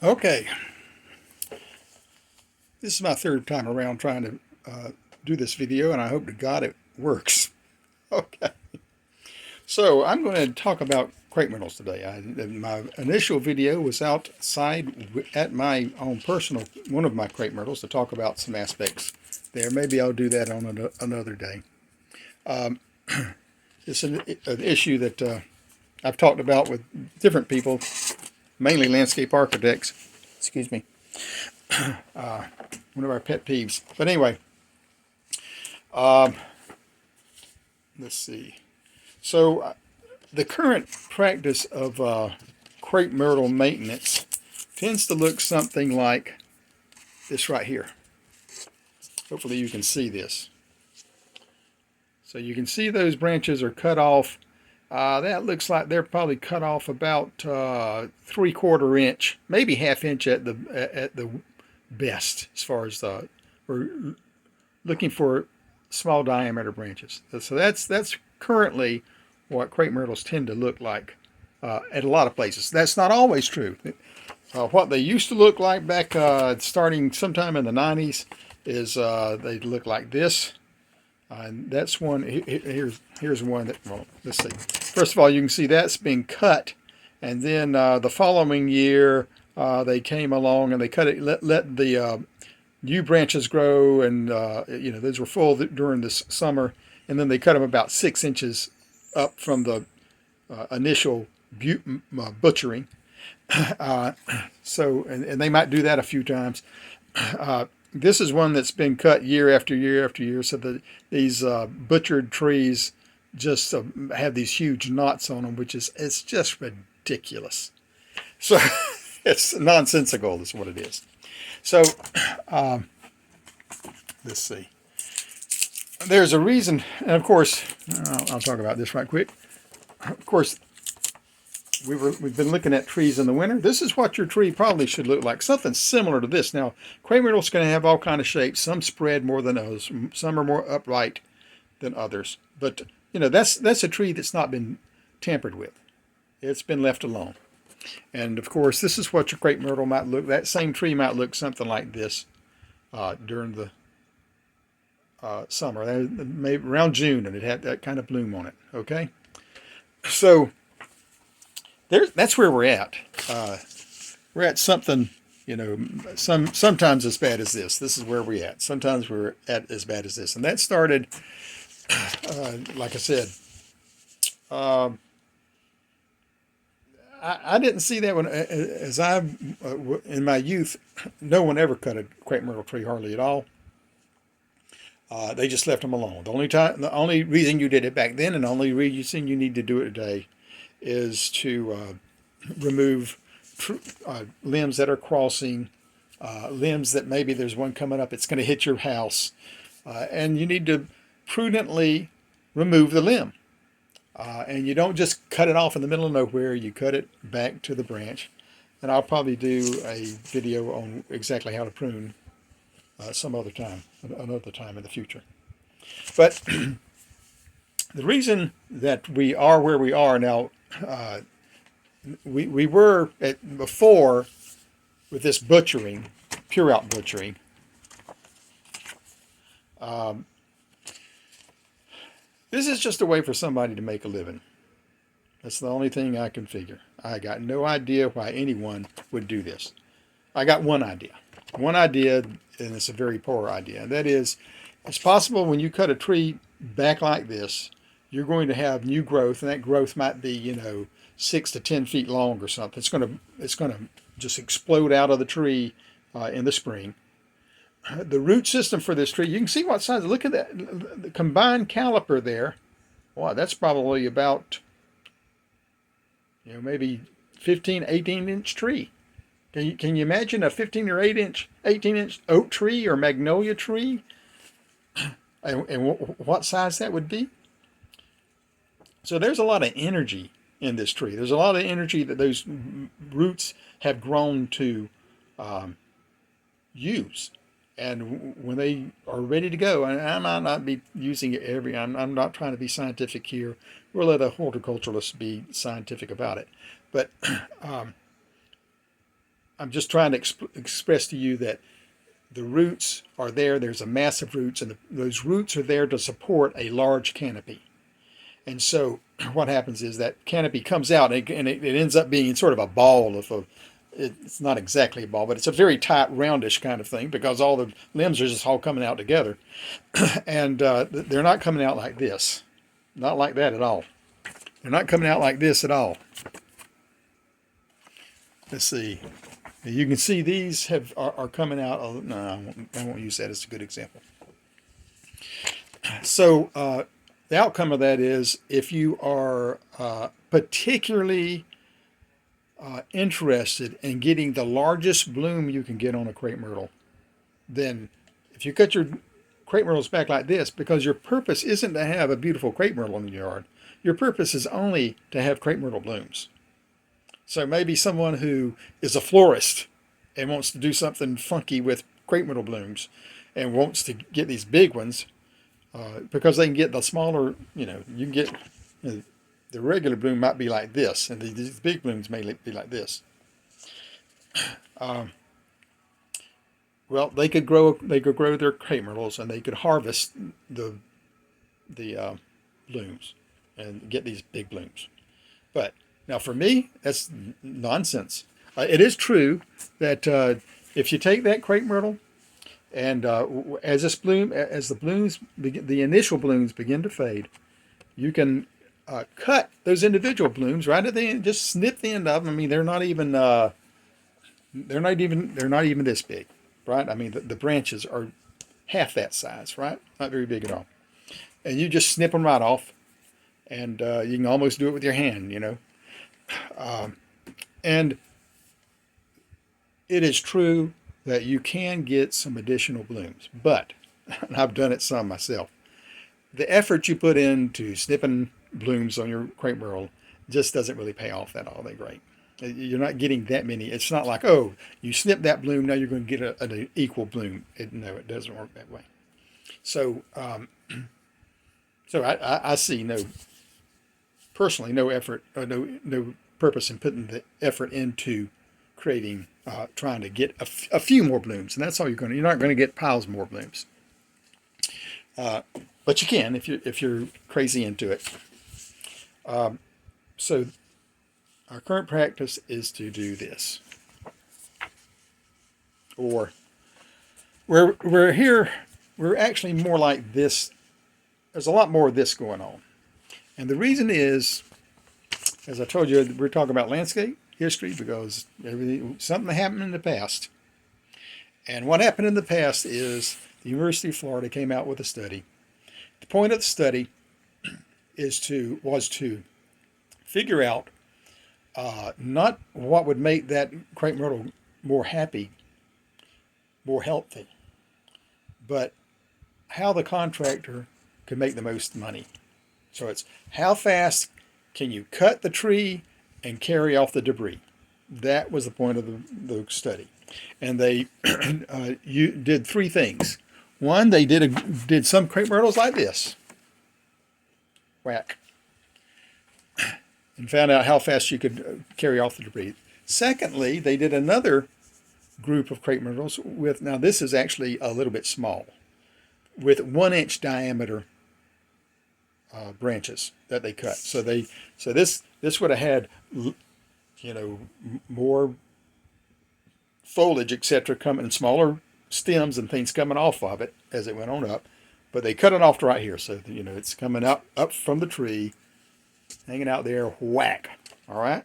Okay, this is my third time around trying to do this video, and I hope to God it works. Okay, so I'm going to talk about crepe myrtles today. My initial video was outside at my own personal, one of my crepe myrtles to talk about some aspects there. Maybe I'll do that on another day. Um, it's an issue that I've talked about with different people, mainly landscape architects. Excuse me. One of our pet peeves. But anyway, um, let's see. So the current practice of crepe myrtle maintenance tends to look something like this right here. Hopefully you can see this. So you can see those branches are cut off. That looks like they're probably cut off about 3/4 inch, maybe ½ inch at the best, as far as we're looking for small diameter branches. So that's currently what crepe myrtles tend to look like at a lot of places. That's not always true. What they used to look like back starting sometime in the 90s is they look like this. And that's one. Here's one that. Well, let's see. First of all, you can see that's been cut, and then the following year they came along and they cut it. Let the new branches grow, and those were full during this summer, and then they cut them about 6 inches up from the initial butchering. And they might do that a few times. This is one that's been cut year after year after year, so that these butchered trees just have these huge knots on them, it's just ridiculous. So it's nonsensical is what it is. So let's see. There's a reason, and of course, I'll talk about this right quick. Of course, we've been looking at trees in the winter. This is what your tree probably should look like, something similar to this. Now, crepe myrtle's going to have all kind of shapes. Some spread more than others. Some are more upright than others. But that's a tree that's not been tampered with. It's been left alone. And of course, this is what your crepe myrtle might look. That same tree might look something like this during the summer, maybe around June, and it had that kind of bloom on it. Okay, so. That's where we're at. We're at something, sometimes as bad as this. This is where we're at. Sometimes we're at as bad as this. And that started, like I said, I didn't see that one as in my youth. No one ever cut a crepe myrtle tree, hardly at all. They just left them alone. The only reason you did it back then, and the only reason you need to do it today, is to remove limbs that are crossing, limbs that maybe there's one coming up, it's going to hit your house, and you need to prudently remove the limb. And you don't just cut it off in the middle of nowhere, you cut it back to the branch. And I'll probably do a video on exactly how to prune another time in the future. But the reason that we are where we are now, we were before with this butchering, pure out butchering. This is just a way for somebody to make a living. That's the only thing I can figure. I got no idea why anyone would do this. I got one idea, and it's a very poor idea. And that is, it's possible when you cut a tree back like this, you're going to have new growth, and that growth might be, 6 to 10 feet long or something. It's going to just explode out of the tree in the spring. The root system for this tree, you can see what size. Look at that, the combined caliper there. Wow, that's probably about, maybe 15, 18-inch tree. Can you imagine a 15 or 18-inch oak tree or magnolia tree, and what size that would be? So there's a lot of energy in this tree. There's a lot of energy that those roots have grown to use. And when they are ready to go, and I might not be using it I'm not trying to be scientific here. We'll let a horticulturalist be scientific about it. But I'm just trying to express to you that the roots are there. There's a mass of roots, and those roots are there to support a large canopy. And so what happens is that canopy comes out, and it ends up being sort of a ball of it's not exactly a ball, but it's a very tight, roundish kind of thing, because all the limbs are just all coming out together. And they're not coming out like this. Not like that at all. They're not coming out like this at all. Let's see. You can see these are coming out. Oh, no, I won't use that as a good example. So the outcome of that is, if you are particularly interested in getting the largest bloom you can get on a crepe myrtle, then if you cut your crepe myrtles back like this, because your purpose isn't to have a beautiful crepe myrtle in your yard, your purpose is only to have crepe myrtle blooms. So maybe someone who is a florist and wants to do something funky with crepe myrtle blooms and wants to get these big ones, because they can get the smaller, you can get, the regular bloom might be like this, and these big blooms may be like this. Well, they could grow their crepe myrtles, and they could harvest the blooms and get these big blooms. But now, for me, that's nonsense. It is true that if you take that crepe myrtle, and as the initial blooms begin to fade, you can cut those individual blooms right at the end. Just snip the end of them. I mean, they're not even this big, right? I mean, the branches are half that size, right? Not very big at all. And you just snip them right off, and you can almost do it with your hand, and it is true that you can get some additional blooms, but, and I've done it some myself, the effort you put into snipping blooms on your crepe myrtle just doesn't really pay off that all that great. You're not getting that many. It's not like, oh, you snip that bloom, now you're going to get an equal bloom. No, it doesn't work that way. So, I see personally no effort, no purpose in putting the effort into creating, trying to get a few more blooms, and that's all you're not going to get piles more blooms. But you can if you're crazy into it. So our current practice is to do this, or we're actually more like this. There's a lot more of this going on, and the reason is, as I told you, we're talking about landscape history, because something happened in the past. And what happened in the past is the University of Florida came out with a study. The point of the study was to figure out not what would make that crepe myrtle more happy, more healthy, but how the contractor could make the most money. So it's how fast can you cut the tree and carry off the debris. That was the point of the study. And they did three things. One, they did some crepe myrtles like this. Whack. And found out how fast you could carry off the debris. Secondly, they did another group of crepe myrtles with, now this is actually a little bit small, with 1-inch diameter branches that they cut. So this would have had, more foliage, etc., coming, smaller stems and things coming off of it as it went on up. But they cut it off to right here, so it's coming up from the tree, hanging out there, whack. All right,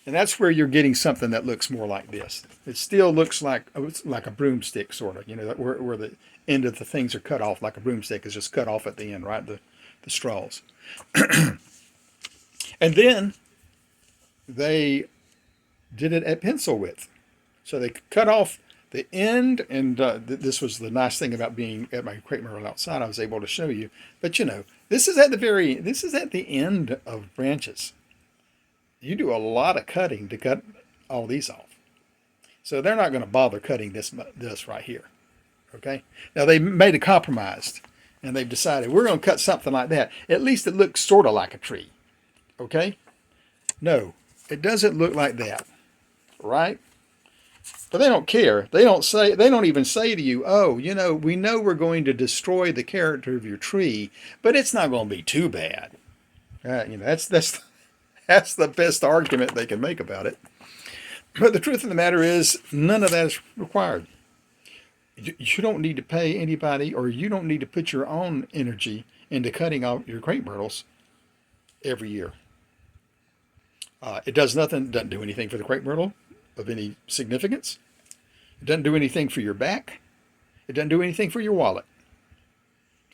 and that's where you're getting something that looks more like this. It still looks like a broomstick, sort of. Where the end of the things are cut off, like a broomstick is just cut off at the end, right? The straws. And then they did it at pencil width. So they cut off the end, and this was the nice thing about being at my crepe myrtle outside. I was able to show you. But this is at the end of branches. You do a lot of cutting to cut all these off. So they're not going to bother cutting this right here. Okay? Now they made a compromise, and they've decided we're going to cut something like that. At least it looks sort of like a tree. Okay? No, it doesn't look like that. Right? But they don't care. They don't even say to you, oh, you know, we know we're going to destroy the character of your tree, but it's not going to be too bad. You know, that's the best argument they can make about it. But the truth of the matter is, none of that is required. You don't need to pay anybody, or you don't need to put your own energy into cutting out your crepe myrtles every year. It doesn't do anything for the crepe myrtle of any significance. It doesn't do anything for your back. It doesn't do anything for your wallet.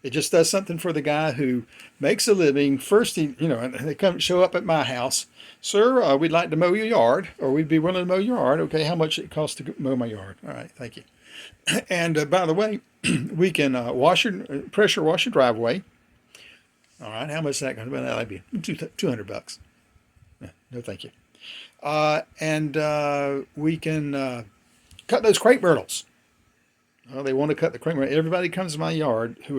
It just does something for the guy who makes a living. First, and they come show up at my house. Sir, we'd like to mow your yard, or we'd be willing to mow your yard. Okay, how much it costs to mow my yard? All right, thank you. And by the way, we can pressure wash your driveway. All right, how much is that going to be? That'd be $200. No, thank you. And we can cut those crepe myrtles. Well, they want to cut the crepe myrtle. Everybody comes to my yard who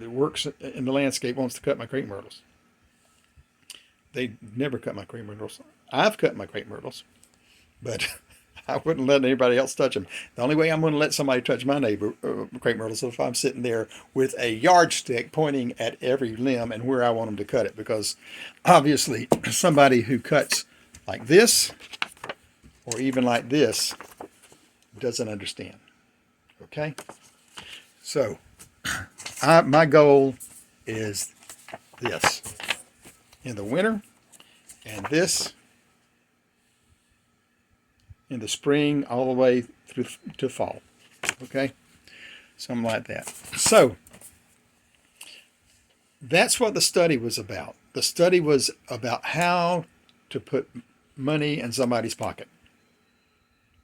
works in the landscape wants to cut my crepe myrtles. They never cut my crepe myrtles. I've cut my crepe myrtles, but I wouldn't let anybody else touch them. The only way I'm going to let somebody touch my neighbor crepe myrtles is if I'm sitting there with a yardstick pointing at every limb and where I want them to cut it. Because obviously somebody who cuts like this or even like this doesn't understand. Okay? So my goal is this. In the winter, and this in the spring all the way through to fall. Okay? Something like that. So that's what the study was about. The study was about how to put money in somebody's pocket.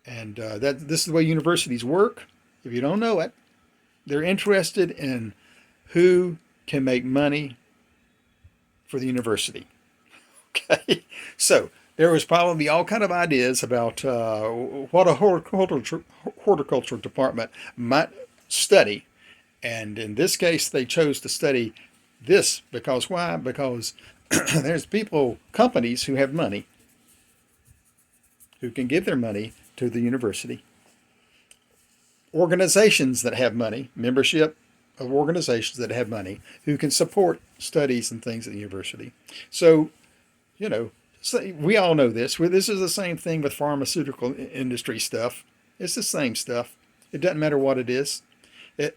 And this is the way universities work. If you don't know it, they're interested in who can make money for the university. Okay? So there was probably all kind of ideas about what a horticulture department might study. And in this case, they chose to study this because why? Because there's companies who have money, who can give their money to the university. Organizations that have money, membership of organizations that have money, who can support studies and things at the university. So, we all know this. This is the same thing with pharmaceutical industry stuff. It's the same stuff. It doesn't matter what it is. The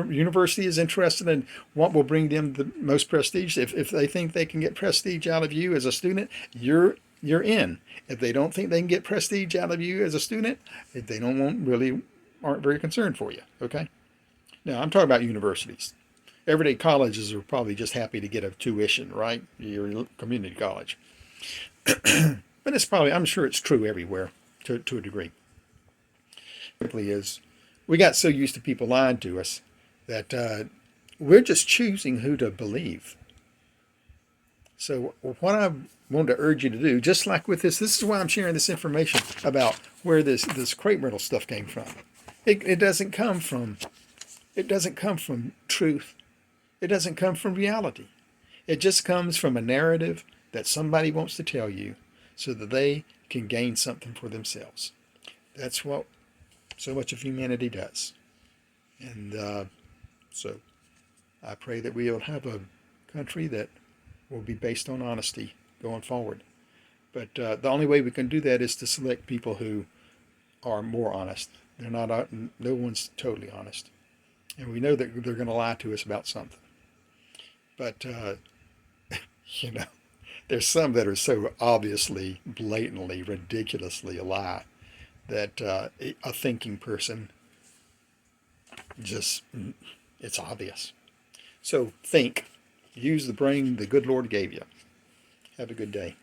university is interested in what will bring them the most prestige. If they think they can get prestige out of you as a student, you're in. If they don't think they can get prestige out of you as a student, they aren't very concerned for you. Okay. Now I'm talking about universities. Everyday colleges are probably just happy to get a tuition, right? Your community college. But I'm sure it's true everywhere to a degree. Simply is, we got so used to people lying to us that we're just choosing who to believe. So what I want to urge you to do, just like with this is why I'm sharing this information about where this crepe myrtle stuff came from. It doesn't come from truth. It doesn't come from reality. It just comes from a narrative that somebody wants to tell you so that they can gain something for themselves. That's what so much of humanity does. And so I pray that we'll have a country that will be based on honesty going forward. But the only way we can do that is to select people who are more honest. No one's totally honest. And we know that they're going to lie to us about something. But, there's some that are so obviously, blatantly, ridiculously a lie that a thinking person it's obvious. So think. Use the brain the good Lord gave you. Have a good day.